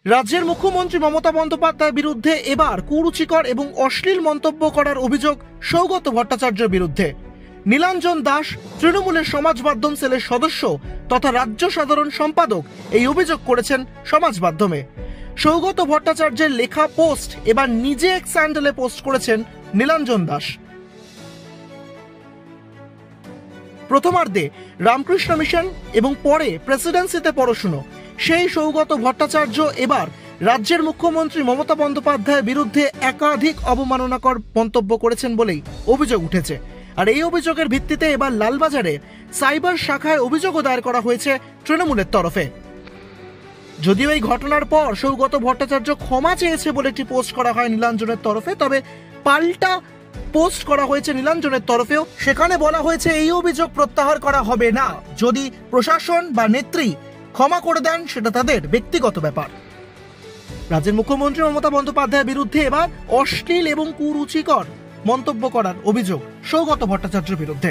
রাজ্যের মুখ্যমন্ত্রী মমতা বন্দ্যোপাধ্যায়ের বিরুদ্ধে এবার কুরুচিকর এবং অশ্লীল মন্তব্য করার অভিযোগ সৌগত ভট্টাচার্যের বিরুদ্ধে। নীলাঞ্জন দাস তৃণমূলের সমাজ মাধ্যম সেলের সদস্য তথা রাজ্য সাধারণ সম্পাদক এই অভিযোগ করেছেন সমাজ মাধ্যমে। সৌগত ভট্টাচার্যের লেখা পোস্ট এবার নিজে এক্স হ্যান্ডেলে পোস্ট করেছেন নীলাঞ্জন দাস। প্রথমার্ধে রামকৃষ্ণ মিশন এবং পরে প্রেসিডেন্সিতে পড়াশুনো সেই সৌগত ভট্টাচার্য এবার রাজ্যের মুখ্যমন্ত্রী মমতা বন্দ্যোপাধ্যায়ের বিরুদ্ধে একাধিক অবমাননাকর মন্তব্য করেছেন বলেই অভিযোগ উঠেছে। আর এই অভিযোগের ভিত্তিতে এবার লালবাজারে সাইবার শাখায় অভিযোগও দায়ের করা হয়েছে তৃণমূলের তরফে। যদিও এই ঘটনার পর সৌগত ভট্টাচার্য ক্ষমা চেয়েছে বলে একটি পোস্ট করা হয় নীলাঞ্জনের তরফে, তবে পাল্টা পোস্ট করা হয়েছে নীলাঞ্জনের তরফেও। সেখানে বলা হয়েছে এই অভিযোগ প্রত্যাহার করা হবে না, যদি প্রশাসন বা নেত্রী ক্ষমা করে দেন সেটা তাদের ব্যক্তিগত ব্যাপার। রাজ্যের মুখ্যমন্ত্রী মমতা বন্দ্যোপাধ্যায়ের বিরুদ্ধে এবার অশ্লীল এবং কুরুচিকর মন্তব্য করার অভিযোগ সৌগত ভট্টাচার্যের বিরুদ্ধে।